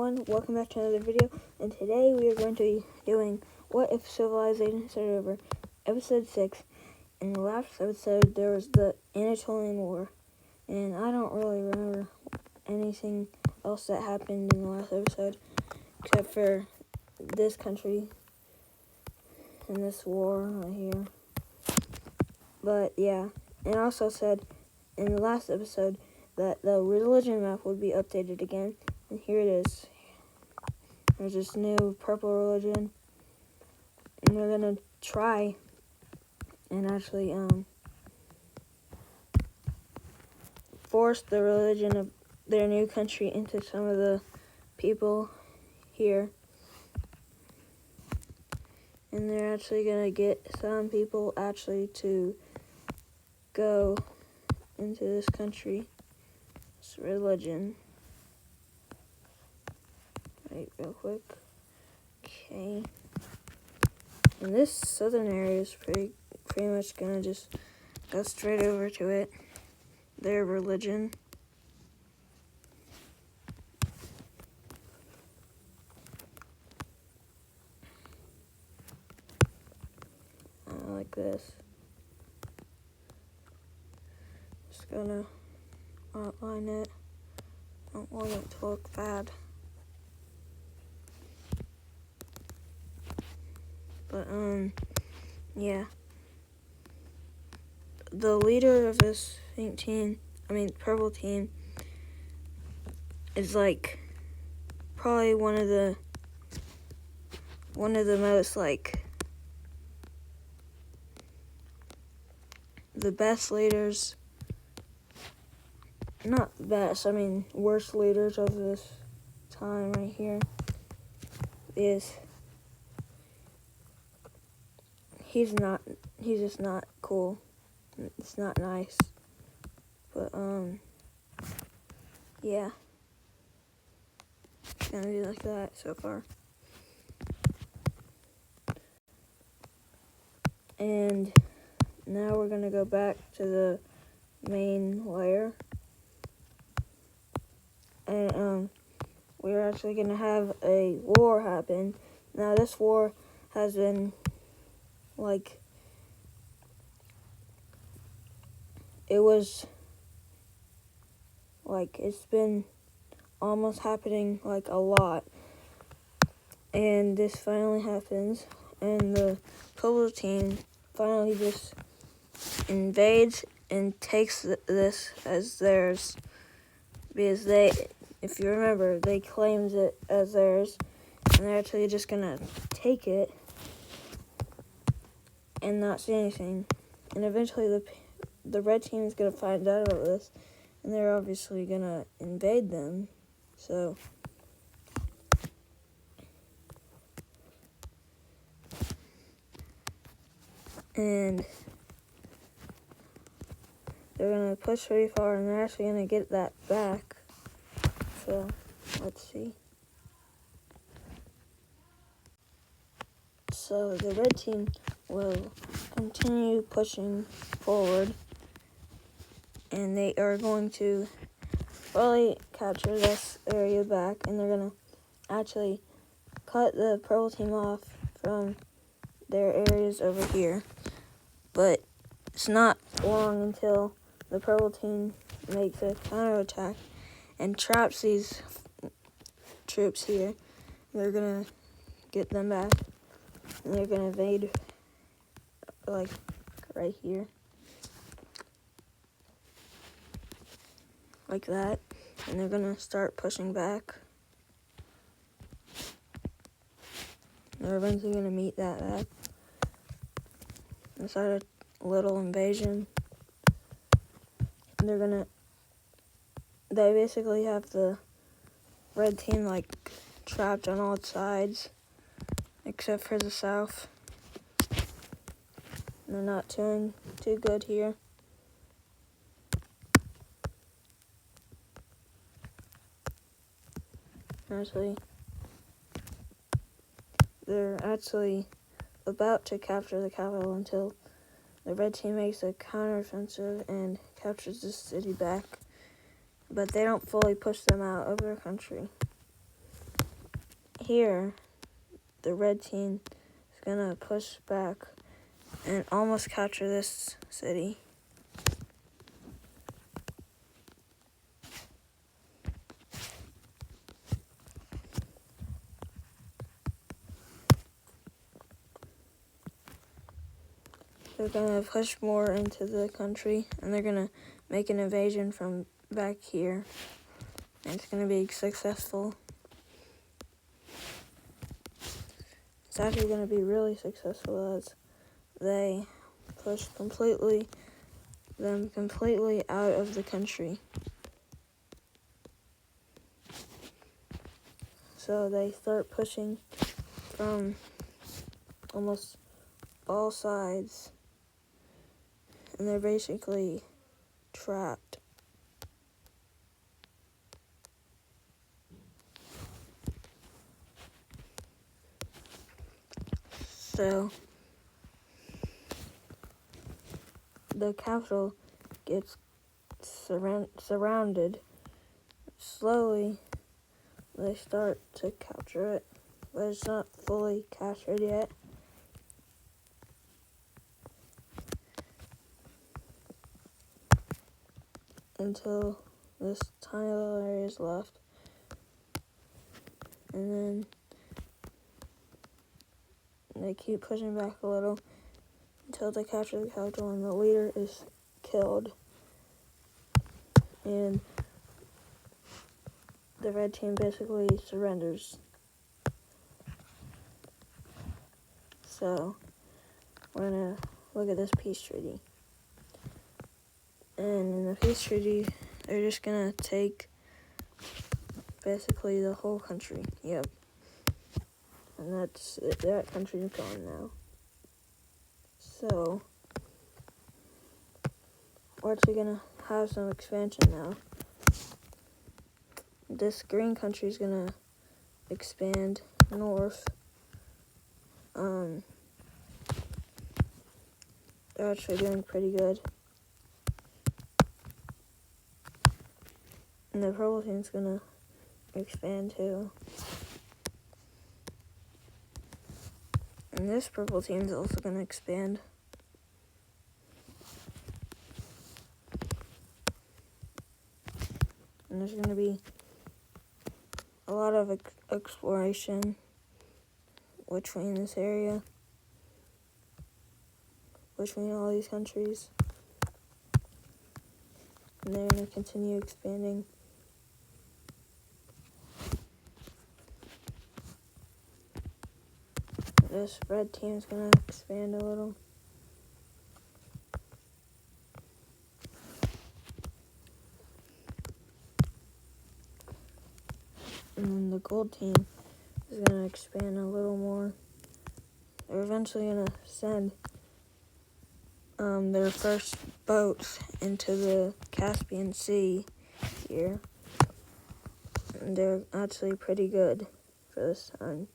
everyone, welcome back to another video, and today we are going to be doing What If Civilization Started Over, episode 6. In the last episode, there was the Anatolian War, and I don't really remember anything else that happened in the last episode, except for this country and this war right here. But yeah, and I also said in the last episode that the religion map would be updated again, and here it is. There's this new purple religion, and we're gonna try and actually force the religion of their new country into some of the people here, and they're actually gonna get some people actually to go into this country, this religion. Wait, real quick. Okay. And this southern area is pretty much gonna just go straight over to it. Their religion. Like this. Just gonna outline it. Don't want it to look bad. But, yeah. The leader of this purple team, is like probably one of the most the best leaders. Not best, worst leaders of this time right here. He's just not cool. It's not nice. But, yeah. It's gonna be like that so far. And now we're gonna go back to the main layer. And, we're actually gonna have a war happen. Now, this war has been, it's been almost happening, a lot. And this finally happens, and the purple team finally just invades and takes this as theirs. Because if you remember, they claimed it as theirs, and they're actually just gonna take it and not say anything. And eventually the red team is gonna find out about this, and they're obviously gonna invade them. So and they're gonna push pretty far, and they're actually gonna get that back. So let's see. So the red team will continue pushing forward, and they are going to fully capture this area back, and they're going to actually cut the purple team off from their areas over here. But it's not long until the purple team makes a counterattack and traps these troops here. They're going to get them back, and they're going to invade right here. Like that. And they're going to start pushing back. They're eventually going to meet that back. And start a little invasion. And they basically have the red team trapped on all sides, except for the south. They're not doing too good here. They're actually about to capture the capital until the red team makes a counteroffensive and captures the city back. But they don't fully push them out of their country. here, the red team is gonna push back and almost capture this city. They're gonna push more into the country, and they're gonna make an invasion from back here. And it's gonna be successful. It's actually gonna be really successful as they push them completely out of the country. So they start pushing from almost all sides, and they're basically trapped. So the capital gets surrounded. Slowly, they start to capture it, but it's not fully captured yet. Until this tiny little area is left. And then they keep pushing back a little until they capture the capital and the leader is killed. And the red team basically surrenders. So we're gonna look at this peace treaty. And in the peace treaty, they're just gonna take basically the whole country. Yep. And that's it. That country's gone now. So we're actually gonna have some expansion now. This green country's gonna expand north. They're actually doing pretty good. And the purple team's gonna expand too. And this purple team's also gonna expand. And there's gonna be a lot of exploration between this area, between all these countries. And they're gonna continue expanding. This red team's gonna expand a little. And then the gold team is gonna expand a little more. They're eventually gonna send their first boats into the Caspian Sea here. And they're actually pretty good for this time.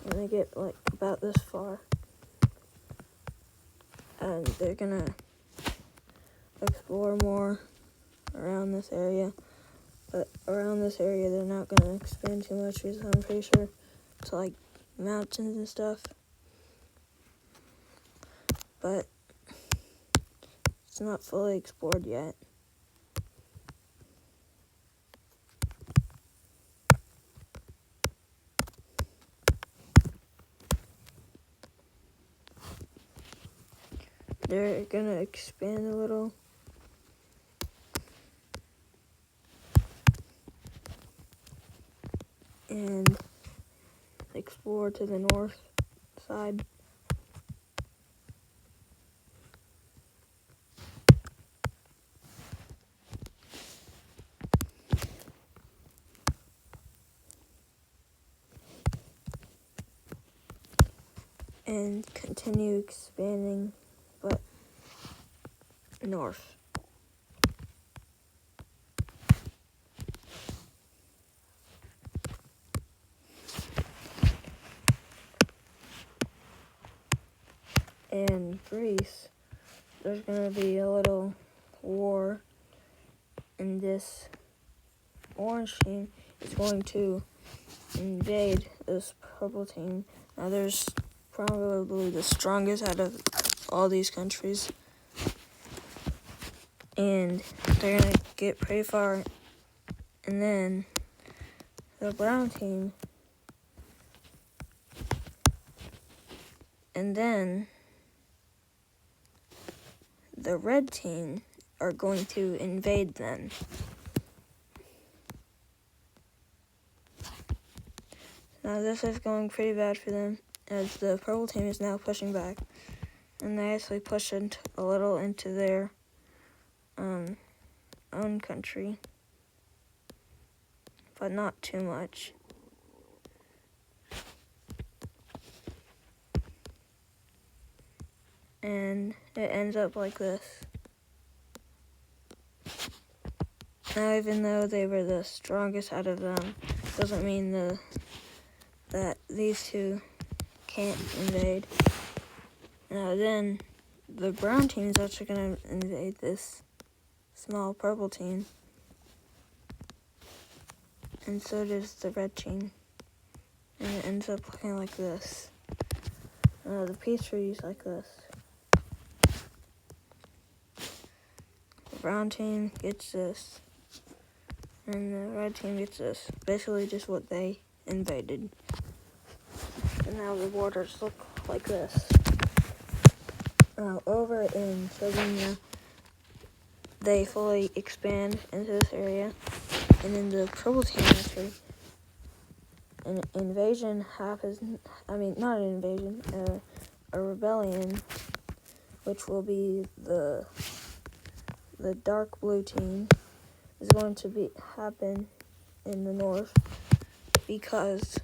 And they get like about this far. And they're gonna explore more around this area. But around this area they're not gonna expand too much because I'm pretty sure it's like mountains and stuff. But it's not fully explored yet. They're gonna expand a little. And explore to the north side. And continue expanding, but north. And Greece, there's gonna be a little war, and this orange team is going to invade this purple team. Now there's probably the strongest out of all these countries, and they're gonna get pretty far, and then the brown team, and then the red team are going to invade them. Now this is going pretty bad for them, as the purple team is now pushing back, and they actually pushed a little into their own country, but not too much. And it ends up like this. Now, even though they were the strongest out of them, doesn't mean that these two can't invade. Now then, the brown team is actually going to invade this small purple team. And so does the red team. And it ends up looking like this. The peace treaty's like this. The brown team gets this. And the red team gets this. Basically just what they invaded. And now the borders look like this. Now over in Slovenia, they fully expand into this area. And then the purple team actually, an invasion happens, not an invasion, a rebellion, which will be the dark blue team, is going to happen in the north because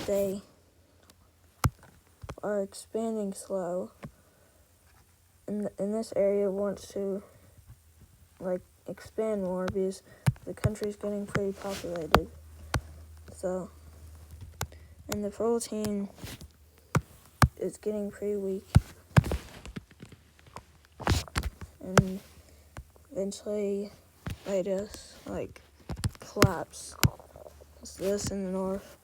they are expanding slow, and this area wants to expand more because the country's getting pretty populated. So, and the purple team is getting pretty weak, and eventually they just collapse. It's this in the north.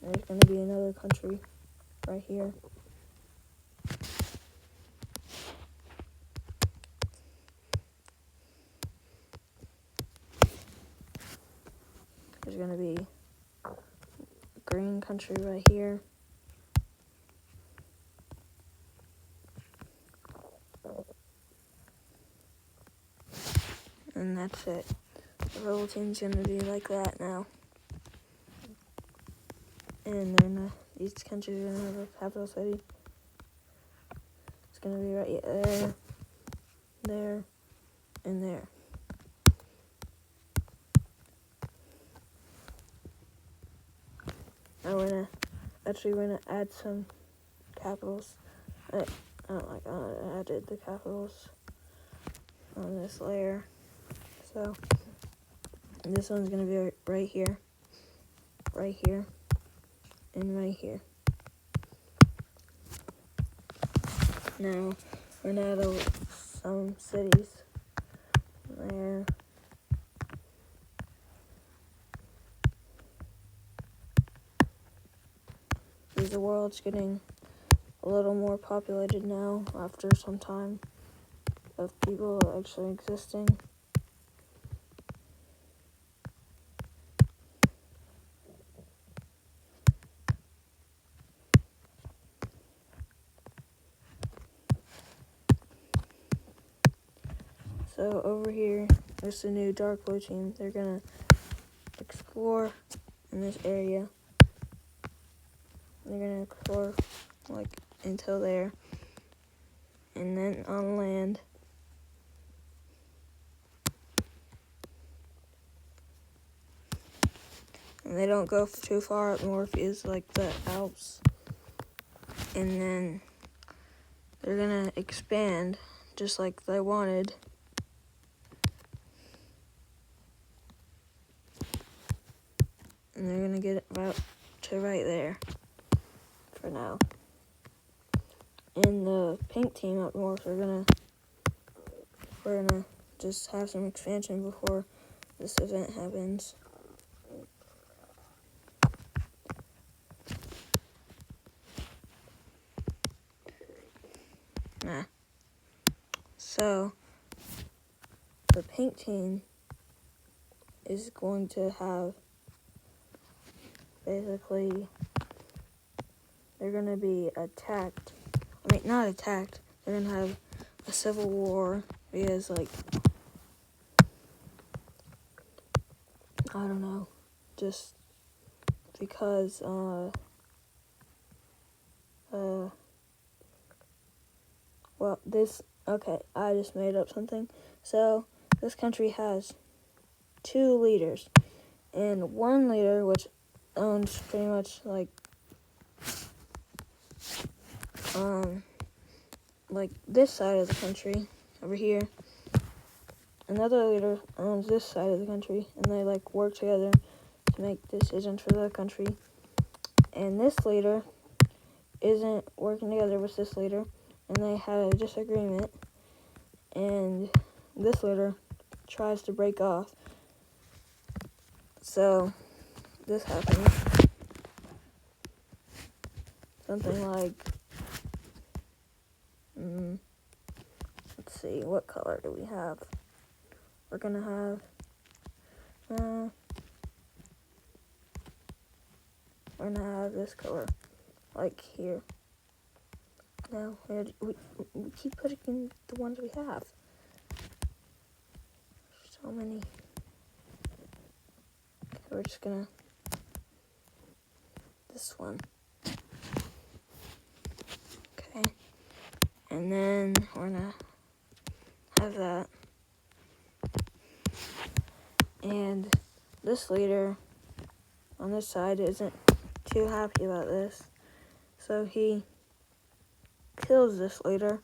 There's going to be another country right here. There's going to be a green country right here. And that's it. The purple team's going to be like that now. And these countries are going to have a capital city. It's going to be right there, there, and there. Now we're going to add some capitals. I added the capitals on this layer. So this one's going to be right here, and right here. Now we're going to add some cities there. Because the world's getting a little more populated now after some time of people actually existing. So over here, there's the new dark blue team. They're gonna explore in this area. They're gonna explore until there, and then on land. And they don't go too far up north, is the Alps. And then they're gonna expand just like they wanted. And they're gonna get about to right there for now. And the pink team up north we're gonna just have some expansion before this event happens. So, the pink team is going to have, basically, they're going to be attacked. I mean, not attacked. They're going to have a civil war because, like, I don't know, just because, well, okay, I just made up something. So, this country has 2 leaders, and one leader, which owns pretty much, like this side of the country, over here. Another leader owns this side of the country, and they, like, work together to make decisions for the country. And this leader isn't working together with this leader, and they had a disagreement, and this leader tries to break off. So, this happens. Something like, let's see, what color do we have? We're gonna have, we're gonna have this color, like here. No, we keep putting in the ones we have. So many. Okay, we're just gonna, this one. Okay, and then we're gonna have that. And this leader on this side isn't too happy about this, so he kills this leader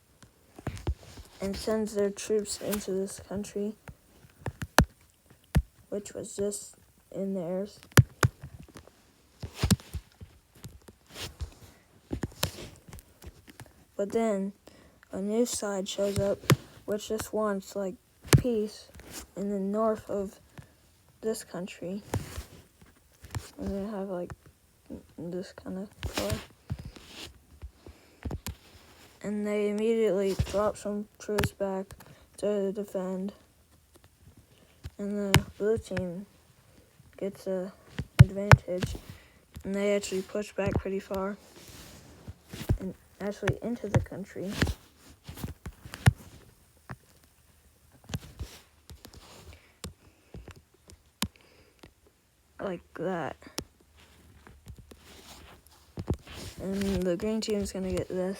and sends their troops into this country, which was just in theirs. But then a new side shows up, which just wants, like, peace in the north of this country. And they have, like, this kind of color. And they immediately drop some troops back to defend. And the blue team gets a advantage. And they actually push back pretty far. And actually into the country. Like that. And the green team's gonna get this.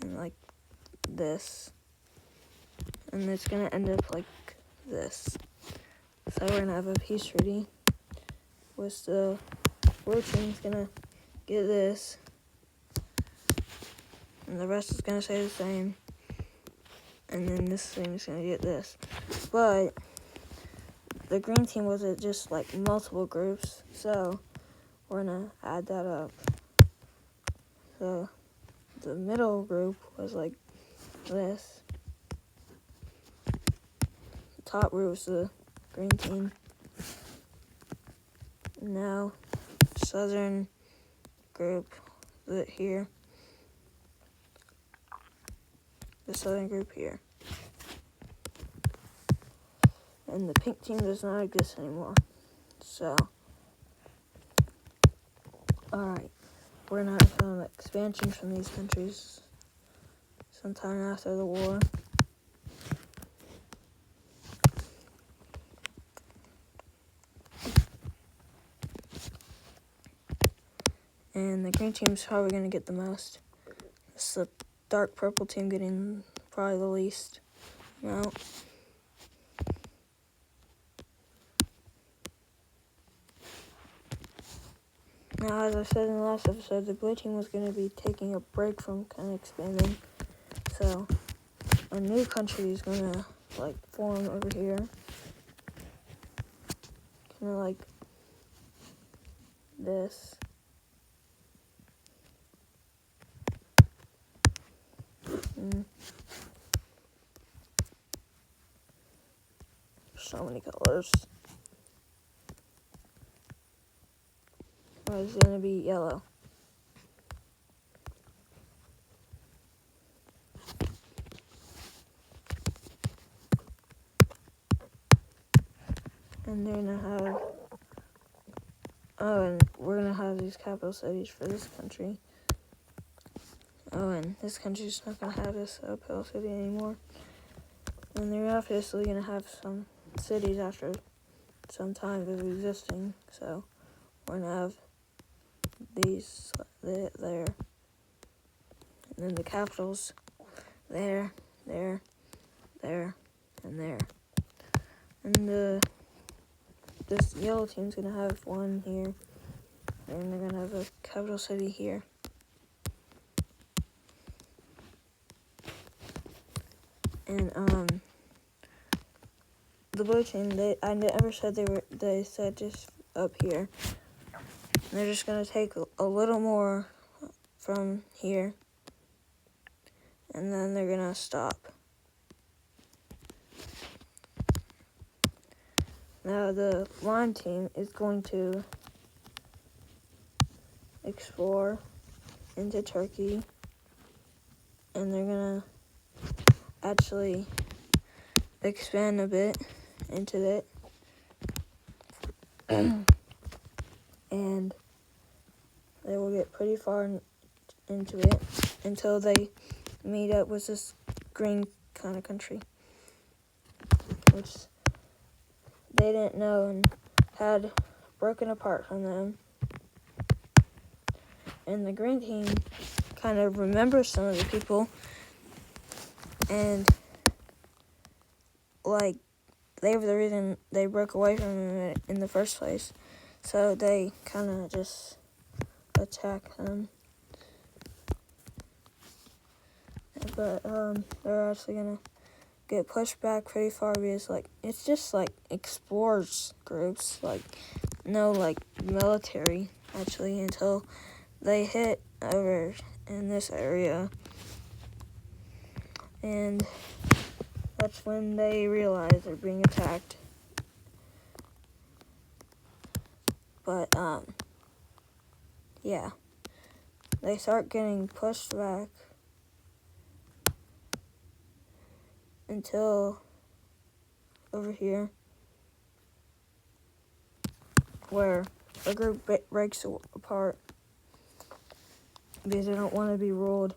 And like this. And it's gonna end up like this. So we're gonna have a peace treaty. With the blue team's gonna get this. And the rest is gonna say the same. And then this thing is gonna get this. But the green team wasn't just like multiple groups, so we're gonna add that up. So the middle group was like this. The top group was the green team. Now southern group here. The southern group here. And the pink team does not exist anymore. So, alright. We're gonna have some expansion from these countries sometime after the war. And the green team's probably gonna get the most. It's the dark purple team getting probably the least amount. Now, as I said in the last episode, the blue team was going to be taking a break from kind of expanding. So, a new country is going to, like, form over here. Kind of like this. so many colors. Oh, it's gonna be yellow. And they're gonna have, oh, and we're gonna have these capital cities for this country. Oh, and this country's not gonna have this capital city anymore. And they're obviously gonna have some cities after some time of existing. So we're gonna have these there, and then the capitals there, and there. And this yellow team's gonna have one here, and they're gonna have a capital city here. And the blue team, I never said they said just up here. And they're just gonna take a little more from here, and then they're gonna stop. Now the lime team is going to explore into Turkey, and they're gonna actually expand a bit into it. And they will get pretty far into it until they meet up with this green kind of country, which they didn't know and had broken apart from them. And the green team kind of remembers some of the people, and like they were the reason they broke away from them in the first place. So they kind of just attack them. But they're actually gonna get pushed back pretty far because it's just explorers groups, no military actually, until they hit over in this area, and that's when they realize they're being attacked. But yeah, they start getting pushed back until over here, where a group breaks apart because they don't want to be ruled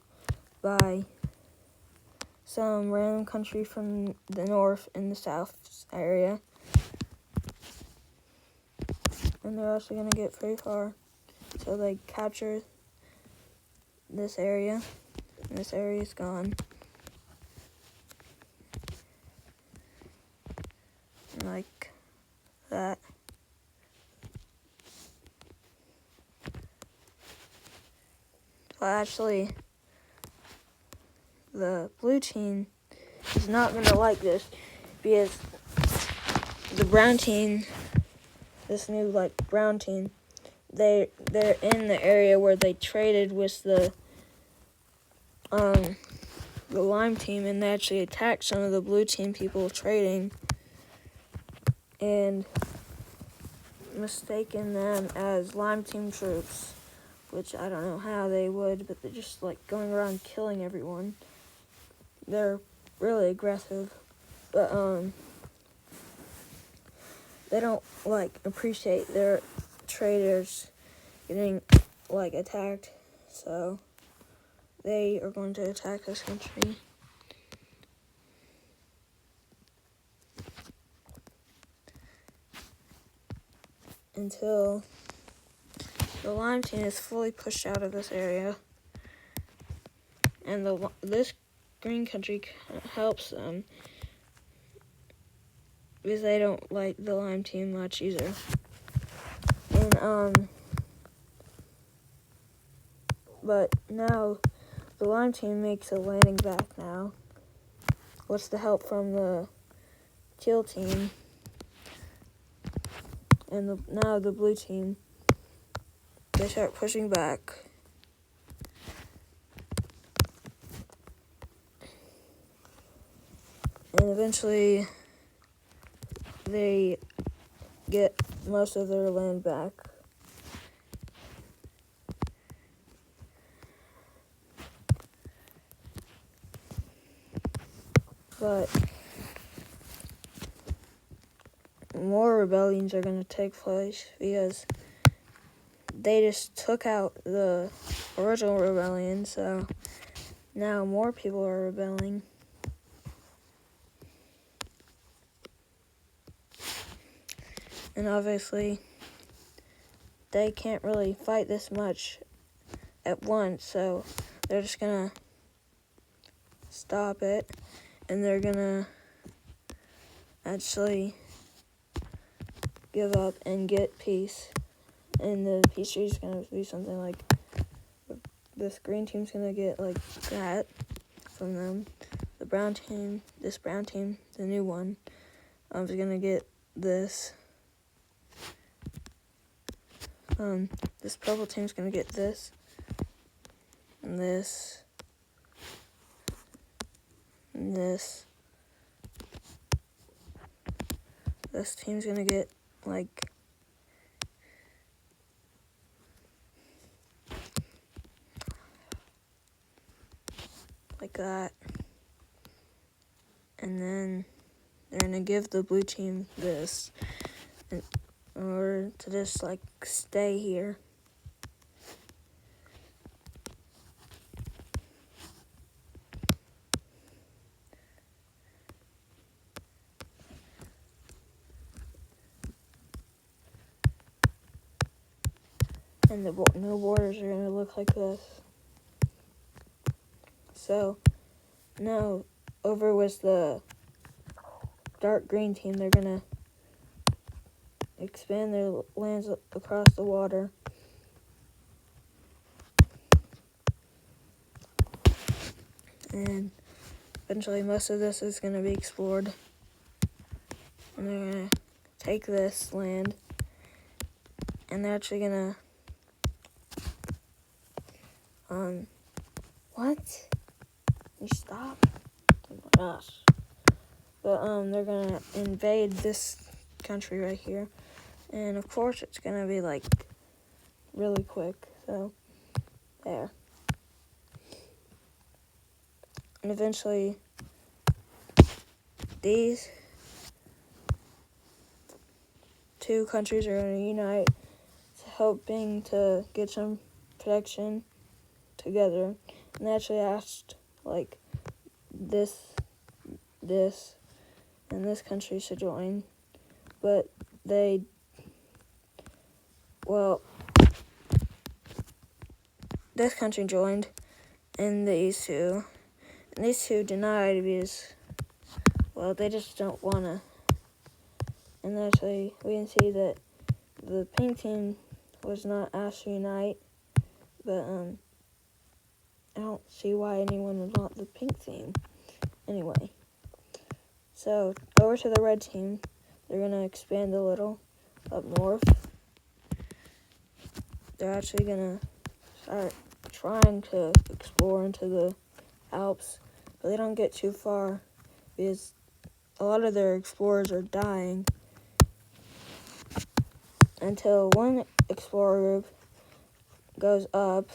by some random country from the north and the south area. And they're also going to get pretty far until they capture this area, and this area is gone. Like that. But actually, the blue team is not going to like this because the brown team, this new brown team, they're in the area where they traded with the lime team, and they actually attacked some of the blue team people trading and mistaken them as lime team troops, which I don't know how they would, but they're just going around killing everyone. They're really aggressive, but they don't appreciate their traders getting attacked, so they are going to attack this country. Until the lime team is fully pushed out of this area, and this green country helps them because they don't like the lime team much either. And but now the lime team makes a landing back now with the help from the teal team. And now the blue team, they start pushing back. And eventually they get most of their land back. But more rebellions are going to take place because they just took out the original rebellion, so now more people are rebelling. And obviously, they can't really fight this much at once, so they're just gonna stop it, and they're gonna actually give up and get peace. And the peace treaty is gonna be something like this green team's gonna get like that from them. The brown team, this brown team, the new one, is gonna get this. This purple team's gonna get this, and this, and this. This team's gonna get like that, and then they're gonna give the blue team this, in order to just like stay here. And the new borders are gonna look like this. So now over with the dark green team, they're gonna expand their lands across the water. And eventually most of this is gonna be explored. And they're gonna take this land, and they're actually gonna what? You stop? Oh my gosh. But they're gonna invade this country right here, and of course it's gonna be like really quick. So there. And eventually these two countries are gonna unite, hoping to get some protection together. And they actually asked like this, and this country should join, but this country joined, and these two denied because, they just don't wanna. And actually, we can see that the pink team was not asked to unite, but I don't see why anyone would want the pink team. Anyway, so over to the red team. They're gonna expand a little up north. They're actually gonna start trying to explore into the Alps, but they don't get too far because a lot of their explorers are dying, until one explorer group goes up,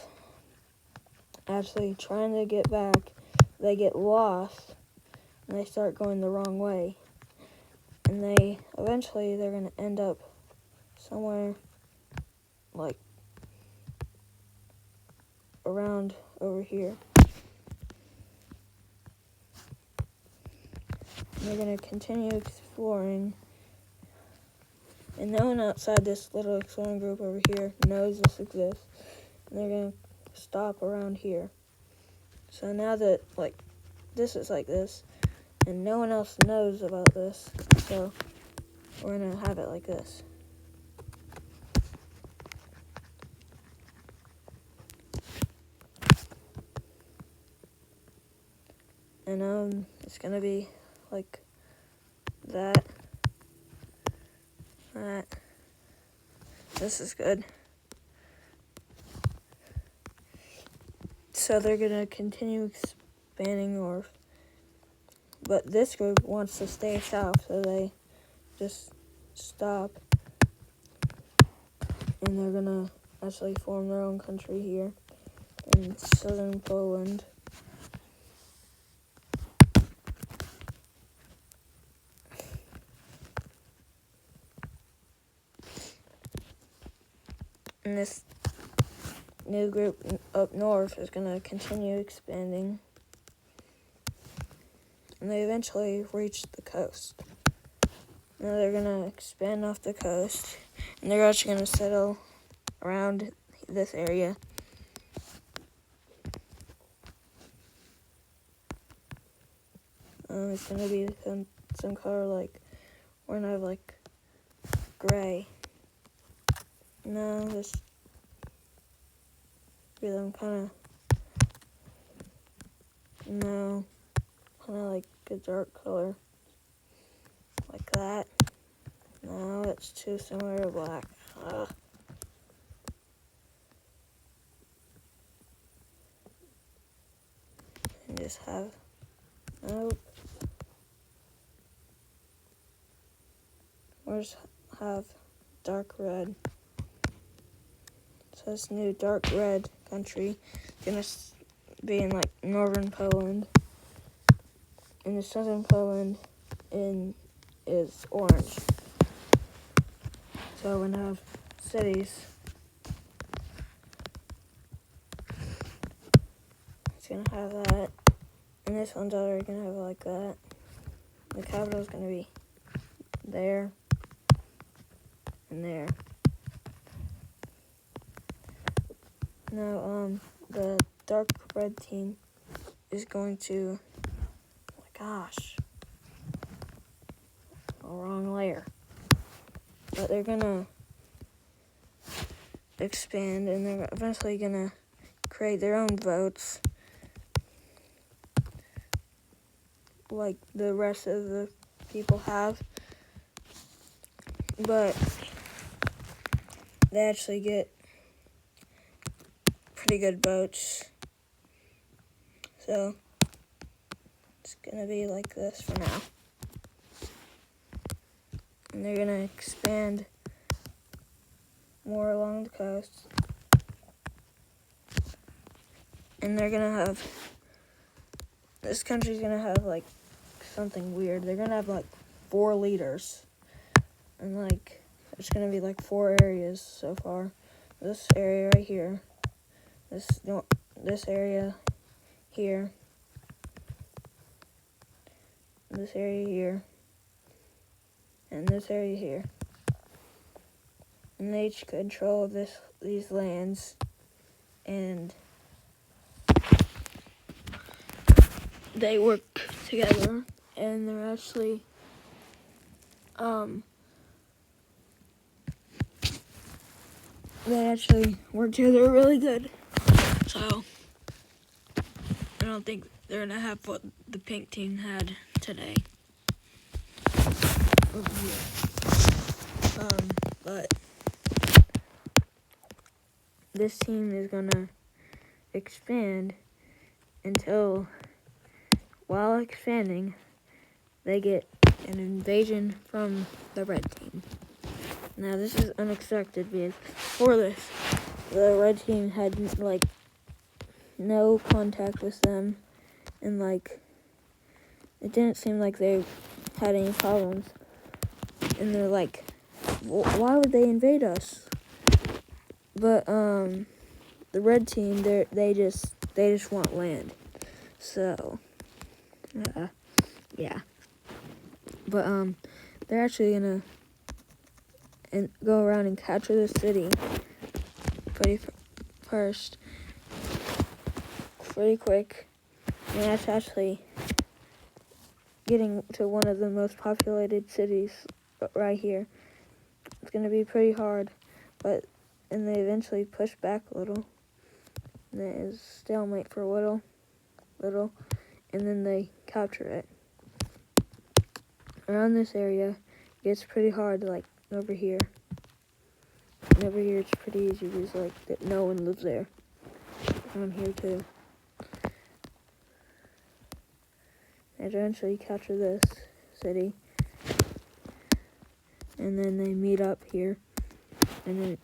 actually trying to get back. They get lost, and they start going the wrong way. And eventually they're going to end up somewhere like around over here. And they're going to continue exploring. And no one outside this little exploring group over here knows this exists. And they're going to stop around here. So now that this is like this, and no one else knows about this, so we're going to have it like this. And it's going to be like that. This is good. So they're going to continue expanding north. But this group wants to stay south, so they just stop, and they're gonna actually form their own country here in southern Poland. And this new group up north is going to continue expanding. And they eventually reach the coast. Now they're going to expand off the coast. And they're actually going to settle around this area. It's going to be some color like, we're going to have like gray. No, this be them kind of like a dark color like that. No, it's too similar to black. And just have, nope. Or just have dark red. So this new dark red country is gonna be in like northern Poland, and the southern Poland is orange. So we're gonna have cities. It's gonna have that, and this one's already gonna have it like that. The capital's gonna be there and there. Now, the dark red team is going to, oh my gosh, wrong layer. But they're gonna expand, and they're eventually gonna create their own votes, like the rest of the people have. But they actually get pretty good votes. So it's gonna be like this for now. And they're gonna expand more along the coast. And they're gonna have, this country's gonna have like something weird. They're gonna have like 4 leaders. And like, it's gonna be like 4 areas so far. This area right here. This area here. This area here. And this area here. And they each control these lands, and they work together, and they're actually work together really good. So I don't think they're gonna have what the pink team had today. But this team is gonna expand until, while expanding, they get an invasion from the red team. Now this is unexpected because before this, the red team had like no contact with them, and like it didn't seem like they had any problems. And they're like, why would they invade us? But the red team, they just want land. So yeah. But they're actually gonna go around and capture the city pretty quick. And that's actually getting to one of the most populated cities right here. It's gonna be pretty hard, and they eventually push back a little. And it is stalemate for a little, and then they capture it. Around this area, it gets pretty hard, like over here. And over here, it's pretty easy because like no one lives there. Around here too. And eventually capture this city. and then they meet up here, and then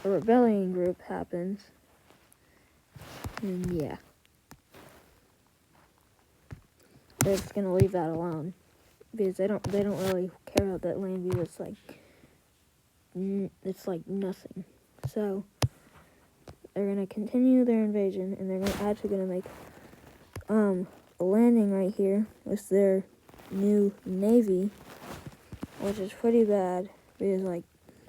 a rebellion group happens, and yeah, they're just gonna leave that alone because they don't really care about that land view. It's like nothing. So they're gonna continue their invasion, and they're actually gonna make a landing right here with their new navy, which is pretty bad because like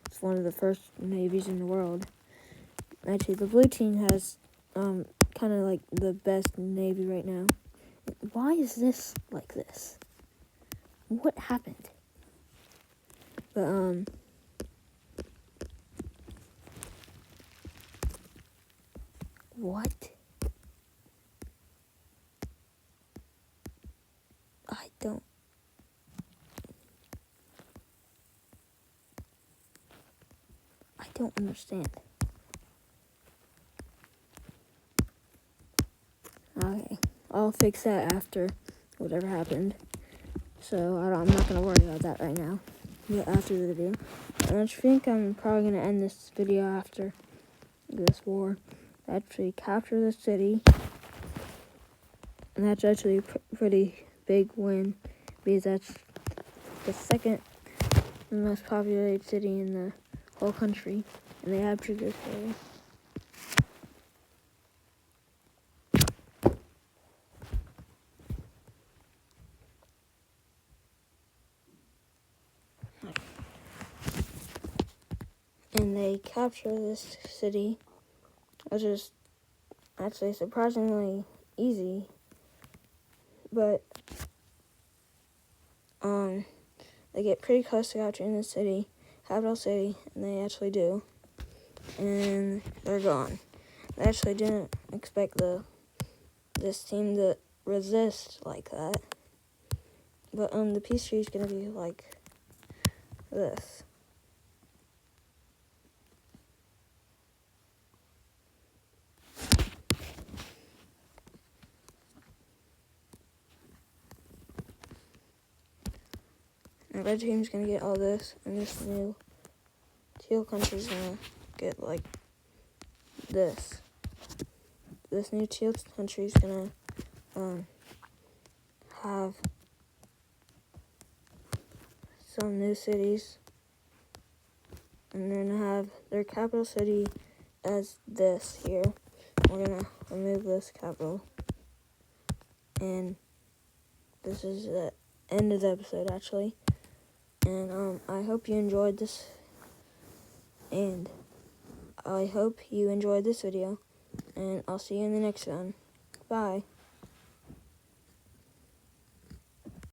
it's one of the first navies in the world. Actually, the blue team has kind of like the best navy right now. Why is this like this? What happened? But what? I don't understand. Okay, I'll fix that after whatever happened. So I'm not gonna worry about that right now. But after the video, and I think I'm probably gonna end this video after this war. Actually capture the city, and that's actually a pretty big win because that's the second most populated city in the whole country, and they captured this area. And they capture this city, which is actually surprisingly easy, but they get pretty close to capturing the city, capital city, and they actually do, and they're gone. They actually didn't expect this team to resist like that, but the peace tree is gonna be like this. The red team's gonna get all this, and this new teal country's gonna get like this. This new teal country's gonna have some new cities, and they're gonna have their capital city as this here. We're gonna remove this capital, and this is the end of the episode actually. And I hope you enjoyed this, and I hope you enjoyed this video, and I'll see you in the next one. Bye.